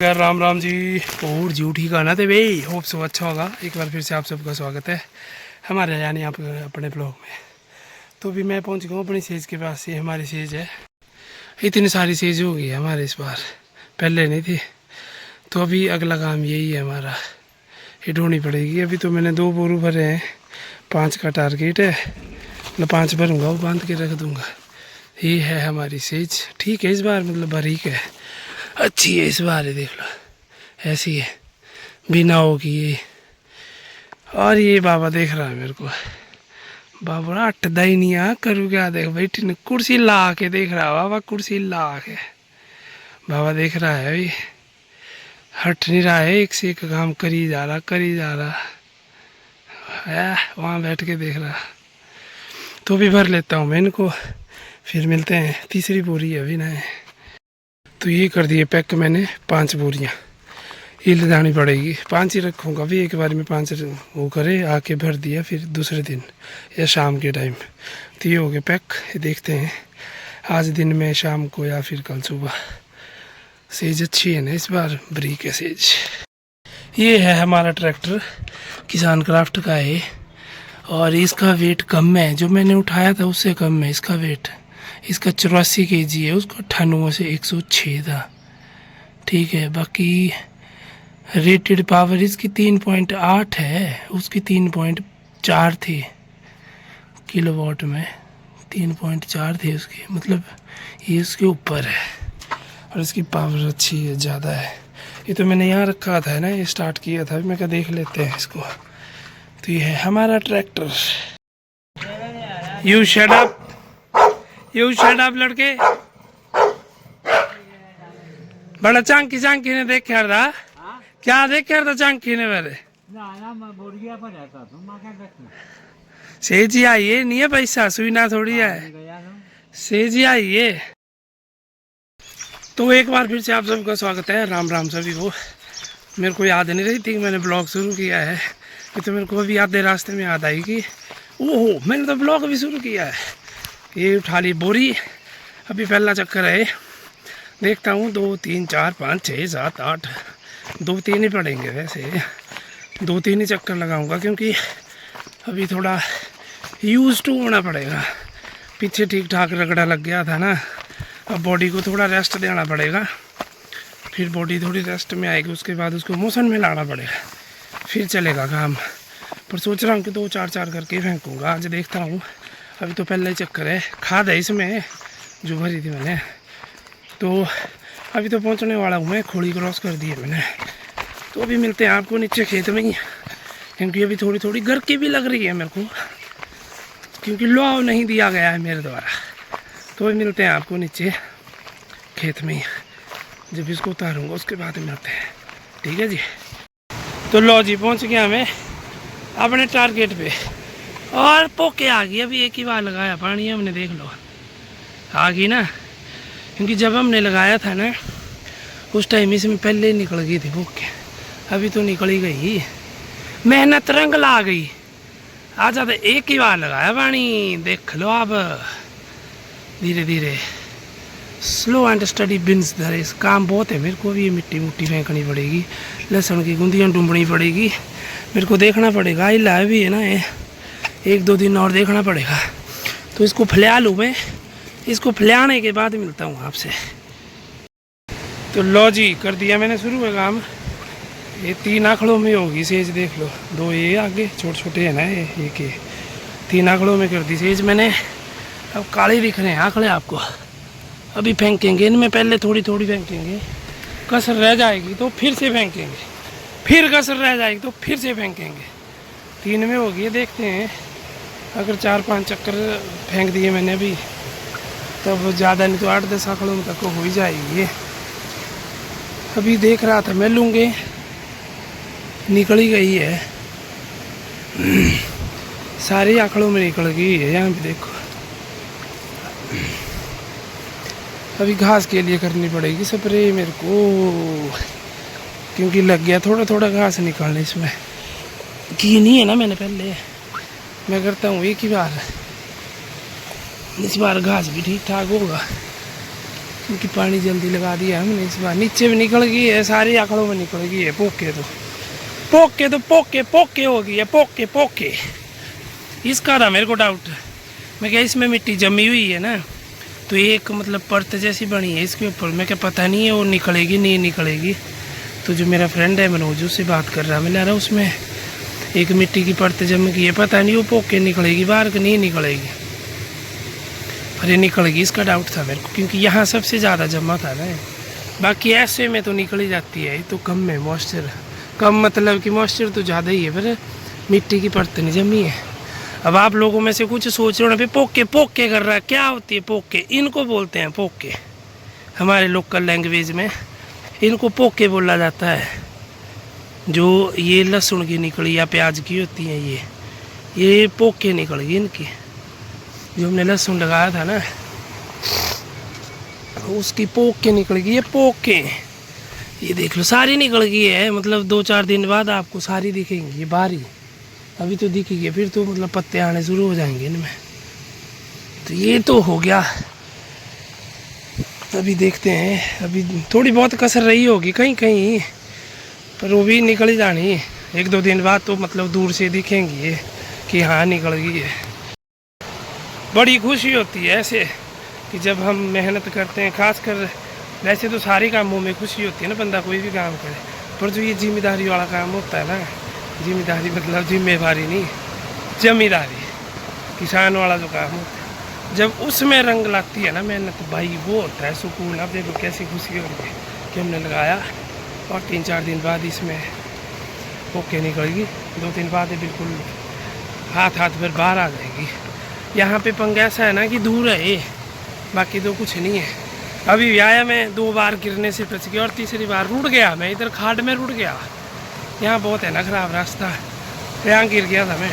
राम राम जी। और जी उठी गाना थे भाई, होप सो अच्छा होगा। एक बार फिर से आप सबका स्वागत है हमारे यानी आप अपने ब्लॉग में। तो अभी मैं पहुंच गया हूँ अपनी सेज के पास। ये हमारी सेज है, इतनी सारी सेज हो गई है हमारे इस बार, पहले नहीं थी। तो अभी अगला काम यही है हमारा, ये ढूंढनी पड़ेगी। अभी तो मैंने 2 बोरू भरे हैं, 5 का टारगेट है, मतलब 5 भरूँगा, वो बांध के रख दूँगा। ये है हमारी सेज, ठीक है इस बार, मतलब बारीक है, अच्छी है इस बार। ये देख लो ऐसी है, बिना होगी ये। और ये बाबा देख रहा है मेरे को, बाबा अटदा ही नहीं आ करूँ क्या। देख बैठी ने कुर्सी ला के देख रहा है बाबा, कुर्सी ला के बाबा देख रहा है अभी, हट नहीं रहा है, एक से एक काम करी जा रहा है, वहाँ बैठ के देख रहा। तो भी भर लेता हूँ मैं इनको, फिर मिलते हैं। तीसरी बोरी है अभी ना। तो ये कर दिए पैक मैंने 5 बोरियाँ, ये ले जानी पड़ेगी। 5 ही रखूँगा अभी, एक बार में 5 वो करे आके भर दिया, फिर दूसरे दिन या शाम के टाइम। तो ये हो गए पैक। ये देखते हैं आज दिन में, शाम को या फिर कल सुबह। सेज अच्छी है ना इस बार, बरीक है सेज। ये है हमारा ट्रैक्टर, किसान क्राफ्ट का है, और इसका वेट कम है, जो मैंने उठाया था उससे कम है इसका वेट। इसका 84 kg है, उसका 98 से 106 था, ठीक है। बाकी रेटेड पावर इसकी 3.8 है, उसकी 3.4 थी किलोवाट में, 3.4 थी उसकी, मतलब ये उसके ऊपर है। और इसकी पावर अच्छी है, ज़्यादा है। ये तो मैंने यहाँ रखा था ना, ये स्टार्ट किया था, मैं क्या देख लेते हैं इसको। तो ये है हमारा tractor. You shut up, you shut up लड़के। बड़ा चांकी चांकी ने देख कर रहा, क्या देख कर था चांकी ने मेरे सेजी आई है, नहीं है पैसा सुई ना थोड़ी है, सेजी आई है। तो एक बार फिर से आप सबका स्वागत है, राम राम सभी को। मेरे को याद नहीं रही थी कि मैंने ब्लॉग शुरू किया है, ये तो मेरे को अभी आधे रास्ते में याद आई कि ओहो मैंने तो ब्लॉग भी शुरू किया है। ये उठा ली बोरी, अभी पहला चक्कर है, देखता हूँ 2 3 4 5 6 7 8, 2-3 ही पड़ेंगे वैसे, 2-3 ही चक्कर लगाऊंगा, क्योंकि अभी थोड़ा यूज टू होना पड़ेगा। पीछे ठीक ठाक रगड़ा लग गया था ना, अब बॉडी को थोड़ा रेस्ट देना पड़ेगा, फिर बॉडी थोड़ी रेस्ट में आएगी, उसके बाद उसको मोशन में लाना पड़ेगा, फिर चलेगा काम। पर सोच रहा हूँ कि 2-4 करके फेंकूँगा आज, देखता हूँ। अभी तो पहला ही चक्कर है, खाद है इसमें जो भरी थी मैंने। तो अभी तो पहुंचने वाला हूँ मैं, खोड़ी क्रॉस कर दी है मैंने। तो अभी मिलते हैं आपको नीचे खेत में ही, क्योंकि अभी थोड़ी थोड़ी गर्की भी लग रही है मेरे को, क्योंकि लॉ नहीं दिया गया है मेरे द्वारा। तो अभी मिलते हैं आपको नीचे खेत में ही, जब इसको उतारूँगा उसके बाद मिलते हैं, ठीक है जी। तो लो जी पहुँच गया मैं अपने टारगेट पे, और पोके आ गई। अभी एक ही बार लगाया पानी हमने, देख लो आ गई ना, क्योंकि जब हमने लगाया था ना उस टाइम इसमें पहले ही निकल गई थी पोके, अभी तो निकल ही गई, मेहनत रंग ला गई। आजा तो एक ही बार लगाया पानी, देख लो आप। धीरे धीरे स्लो एंड स्टडी बिन्स धरे, काम बहुत है मेरे को भी। मिट्टी मुट्टी फेंकनी पड़ेगी, लहसुन की गुंदियाँ ढूंढनी पड़ेगी, मेरे को देखना पड़ेगा। इला भी है ना, 1-2 दिन और देखना पड़ेगा। तो इसको फैला लूँ मैं, इसको फैलाने के बाद मिलता हूँ आपसे। तो लो जी कर दिया मैंने शुरू है काम। ये 3 आंकड़ों में होगी सेज, देख लो 2 ये आगे छोटे छोटे है ना, ये के 3 आंकड़ों में कर दी सेज मैंने। अब काले दिख रहे हैं आंकड़े आपको, अभी फेंकेंगे इनमें, पहले थोड़ी थोड़ी फेंकेंगे, कसर रह जाएगी तो फिर से फेंकेंगे, फिर कसर रह जाएगी तो फिर से फेंकेंगे। 3 में होगी, देखते हैं। अगर 4-5 चक्कर फेंक दिए मैंने अभी, तब ज़्यादा नहीं तो 8-10 आंकड़ों में तक हो ही जाएगी ये। अभी देख रहा था मैं लूँगे, निकल ही गई है, सारे आंकड़ों में निकल गई है। यहाँ भी देखो, अभी घास के लिए करनी पड़ेगी स्प्रे मेरे को, क्योंकि लग गया थोड़ा थोड़ा घास निकालने इसमें। की नहीं है ना मैंने पहले, मैं करता हूँ एक ही बार, इस बार घास भी ठीक ठाक होगा। इनकी पानी जल्दी लगा दिया हमने इस बार। नीचे भी निकल गई है, सारी आंकड़ों में निकल गई है। पोके हो गई है, पोके। इसका था मेरे को डाउट। मैं क्या इसमें मिट्टी जमी हुई है ना, तो एक मतलब परत जैसी बनी है इसके ऊपर। मैं क्या पता नहीं है वो निकलेगी नहीं निकलेगी। तो जो मेरा फ्रेंड है मनोज, उससे बात कर रहा, मैं रहा उसमें एक मिट्टी की परत जम गई है, पता नहीं वो पोके निकलेगी बाहर कि नहीं निकलेगी। पर ये निकलेगी इसका डाउट था मेरे को, क्योंकि यहाँ सबसे ज़्यादा जमा था ना। बाकी ऐसे में तो निकल ही जाती है, तो कम है मॉइस्चर, कम मतलब कि मॉइस्चर तो ज़्यादा ही है, पर मिट्टी की परत नहीं जमी है। अब आप लोगों में से कुछ सोच रहे हो ना भाई पोके कर रहा है, क्या होती है पोके? इनको बोलते हैं पोके, हमारे लोकल लैंग्वेज में इनको पोके बोला जाता है। जो ये लहसुन की निकली या प्याज की होती हैं, ये पोके निकल गई इनकी। जो हमने लहसुन लगाया था ना, उसकी पोके निकल गई, ये पोके। ये देख लो सारी निकल गई है, मतलब 2-4 दिन बाद आपको सारी दिखेंगी। ये बारी अभी तो दिखेगी, फिर तो मतलब पत्ते आने शुरू हो जाएंगे इनमें। तो ये तो हो गया। अभी देखते हैं, अभी थोड़ी बहुत कसर रही होगी कहीं कहीं, पर वो भी निकल ही जानी। 1-2 दिन बाद तो मतलब दूर से दिखेंगी ये कि हाँ निकल गई है। बड़ी खुशी होती है ऐसे कि जब हम मेहनत करते हैं, खासकर वैसे तो सारे कामों में खुशी होती है ना, बंदा कोई भी काम करे, पर जो ये जिम्मेदारी वाला काम होता है ना, जिम्मेदारी मतलब जिम्मेवारी नहीं, जमींदारी, किसान वाला जो काम होता है, जब उसमें रंग लाती है ना मेहनत, भाई वो होता है सुकून। अब देखो कैसी खुशी हो रही है कि हमने लगाया और 3-4 दिन बाद इसमें पोके निकलेगी। 2 दिन बाद बिल्कुल हाथ भर बाहर आ जाएगी। यहाँ पे पंगा ऐसा है ना कि दूर है ये, बाकी तो कुछ नहीं है। अभी आया मैं 2 बार गिरने से बच गया और तीसरी बार रुड़ गया मैं, इधर खाड़ में रुड़ गया। यहाँ बहुत है ना खराब रास्ता, यहाँ गिर गया था मैं।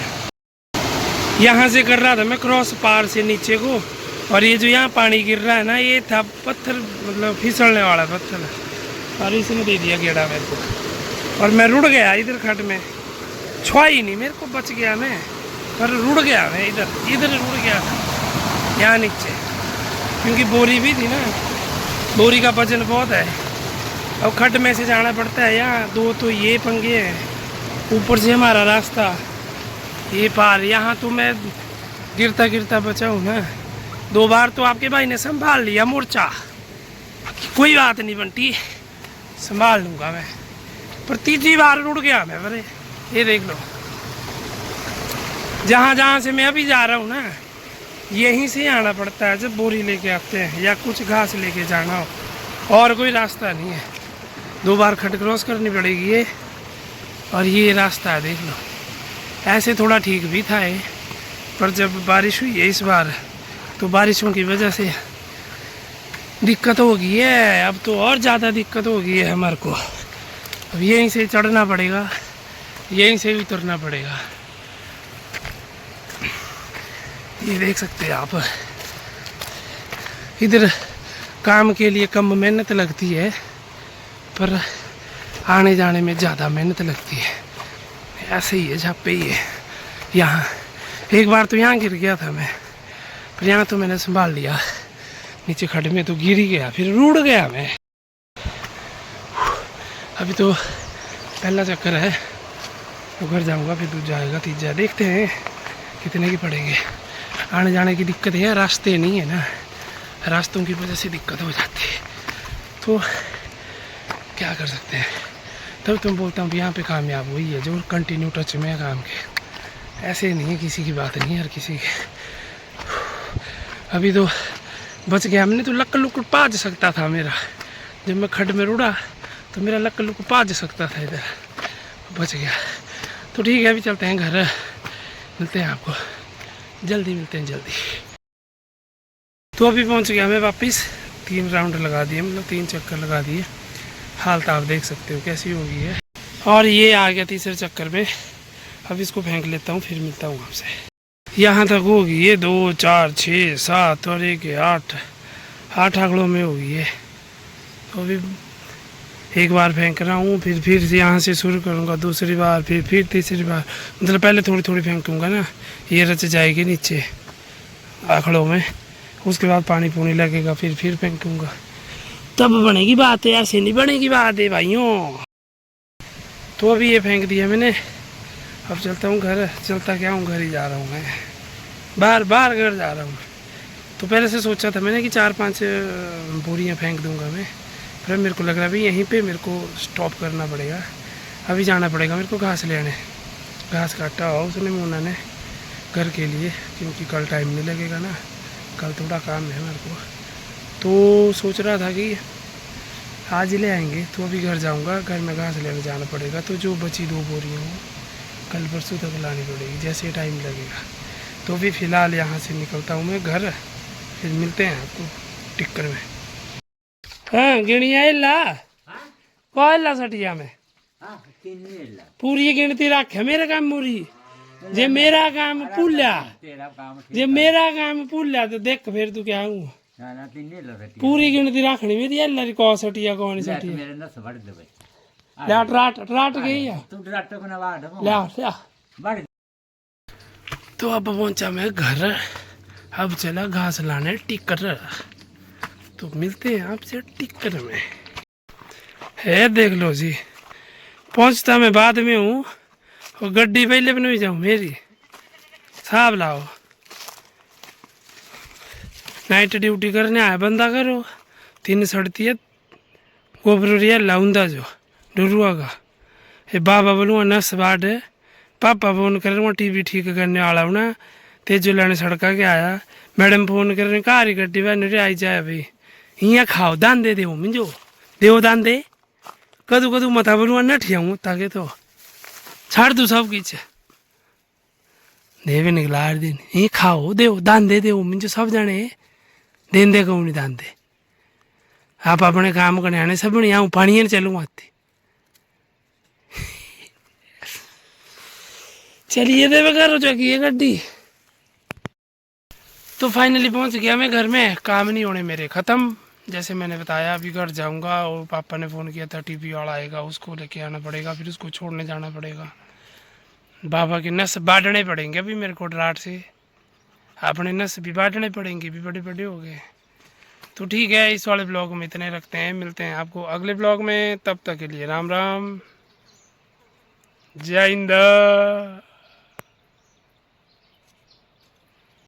यहाँ से कर रहा था मैं क्रॉस पार से नीचे को, और ये जो यहाँ पानी गिर रहा है ना, ये था पत्थर, मतलब फिसलने वाला पत्थर, और इसने दे दिया गेड़ा मेरे को और मैं रुड़ गया इधर खड्ड में। छुआ ही नहीं मेरे को, बच गया मैं, पर रुड़ गया मैं इधर रुड़ गया था यहाँ नीचे, क्योंकि बोरी भी थी ना, बोरी का वजन बहुत है। अब खड्ड में से जाना पड़ता है यहाँ। 2 तो ये पंगे हैं, ऊपर से हमारा रास्ता ये पार। यहाँ तो मैं गिरता बचा हूँ ना। 2 बार तो आपके भाई ने संभाल लिया मोर्चा, कोई बात नहीं बंटी, संभाल लूँगा मैं। पर तीसरी बार रुड़ गया मैं। अरे ये देख लो, जहाँ से मैं अभी जा रहा हूँ ना, यहीं से आना पड़ता है जब बोरी लेके आते हैं या कुछ घास लेके जाना हो, और कोई रास्ता नहीं है। 2 बार खड्ड क्रॉस करनी पड़ेगी ये, और ये रास्ता है देख लो। ऐसे थोड़ा ठीक भी था ये, पर जब बारिश हुई है इस बार, तो बारिशों की वजह से दिक्कत हो गई है। अब तो और ज़्यादा दिक्कत हो गई है हमारे को। अब यहीं से चढ़ना पड़ेगा, यहीं से उतरना पड़ेगा। ये देख सकते हैं आप, इधर काम के लिए कम मेहनत लगती है, पर आने जाने में ज़्यादा मेहनत लगती है। ऐसे ही है, झापे ही है। यहाँ एक बार तो यहाँ गिर गया था मैं, पर यहाँ तो मैंने संभाल लिया। नीचे खड्ड में तो गिर ही गया, फिर रुड़ गया मैं। अभी तो पहला चक्कर है, तो घर जाऊँगा, फिर दूसरा आएगा, तीसरा। देखते हैं कितने की पड़ेंगे। आने जाने की दिक्कत है, रास्ते नहीं है ना, रास्तों की वजह से दिक्कत हो जाती है, तो क्या कर सकते हैं। तब तुम बोलता हूँ यहाँ पे कामयाब हुई है जो कंटिन्यू टच में है काम के। ऐसे नहीं है, किसी की बात नहीं है, हर किसी के। अभी तो बच गया। हमने तो लक्क लुक पाज सकता था मेरा, जब मैं खड्ड में रुड़ा तो मेरा लक्क लुक पाज सकता था इधर, बच गया। तो ठीक है, अभी चलते हैं घर, मिलते हैं आपको जल्दी, मिलते हैं जल्दी। तो अभी पहुंच गया मैं वापस। 3 राउंड लगा दिए, मतलब 3 चक्कर लगा दिए। हालत आप देख सकते हो कैसी हो गई है। और ये आ गया तीसरे चक्कर पे। अब इसको फेंक लेता हूँ, फिर मिलता हूँ आपसे। यहाँ तक होगी ये 2, 4, 6, 7 और 1, 8 आंकड़ों में होगी ये। तो अभी एक बार फेंक रहा हूँ, फिर यहाँ से शुरू करूँगा, दूसरी बार, फिर तीसरी बार। मतलब पहले थोड़ी थोड़ी फेंकूँगा ना, ये रच जाएगी नीचे आंकड़ों में, उसके बाद पानी पूनी लगेगा, फिर फेंकूँगा। तब बनेगी बात है, ऐसे नहीं बनेगी बात है भाइयों। तो अभी ये फेंक दिया मैंने, अब चलता हूँ घर। चलता क्या हूँ, घर ही जा रहा हूँ मैं, बार बार घर जा रहा हूँ। तो पहले से सोचा था मैंने कि 4-5 बोरियाँ फेंक दूंगा मैं, फिर मेरे को लग रहा है भाई यहीं पे मेरे को स्टॉप करना पड़ेगा। अभी जाना पड़ेगा मेरे को घास लेने। घास काटा हुआ उसने मोना ने घर के लिए, क्योंकि कल टाइम नहीं लगेगा ना, कल थोड़ा काम है मेरे को। तो सोच रहा था कि आज ही ले आएंगे। तो अभी घर जाऊंगा, घर में घास लेने जाना पड़ेगा। तो जो बची 2 बोरियाँ वो कल परसों तक लानी पड़ेगी, जैसे टाइम लगेगा। तो अभी फ़िलहाल यहाँ से निकलता हूँ मैं घर, फिर मिलते हैं आपको टिक्कर में। हाँ गिनिया इला कोला सटिया में पूरी गिनती रखे मेरे काम पूरी। जे मेरा काम भूलिया, जे मेरा काम भूलिया तो देख फिर तू क्या हूँ। पूरी गिनती रखनी मेरी अल्लाह री कौ सटिया कौन सटिया ला ट्राट ट्राट गई है ला। तो अब पहुंचा मैं घर, अब चला घास लाने टिक्कर। तो मिलते हैं आपसे टिक्कर में। है देख लो जी, पहुंचता मैं बाद में हूँ और गड्डी पहले भी नहीं जाऊँ मेरी। साहब लाओ, नाइट ड्यूटी करने आया बंदा करो। 3 सड़ती है गोबरिया लाउंदा जो डुरुआ का। ये बाबा बोलूँगा नस बाट है, पापा फोन कर रहे टीवी ठीक करने वाला हूँ ना, तेजो लाने सड़का के आया। मैडम फोन कर रहे कारी गड्डी बहन रे आई जाए भाई, यहाँ खाओ दान दे दो मिंजो देव दान दे कदू कदू मता बोलूँगा न ठियाऊँ ताकि तो छाड़ दूँ सब किच देवे निकला हर दिन। ये खाओ देव दान दे दो मिंजो सब जाने देन दे कहूँ नहीं दान दे। आप अपने काम करने आने सब नहीं आऊँ पानी चलूँ आती। चलिए देवे करो चकी गड्डी। तो फाइनली पहुंच गया मैं घर में, काम नहीं होने मेरे ख़त्म। जैसे मैंने बताया अभी घर जाऊंगा और पापा ने फ़ोन किया था टीवी वाला आएगा, उसको लेके आना पड़ेगा, फिर उसको छोड़ने जाना पड़ेगा। बाबा के नस बांटने पड़ेंगे अभी मेरे को डराट से, अपने नस भी बांटने पड़ेंगे, भी बड़े बड़े हो गए। तो ठीक है, इस वाले ब्लॉग में इतने रखते हैं, मिलते हैं आपको अगले ब्लॉग में। तब तक के लिए राम राम, जय हिंद।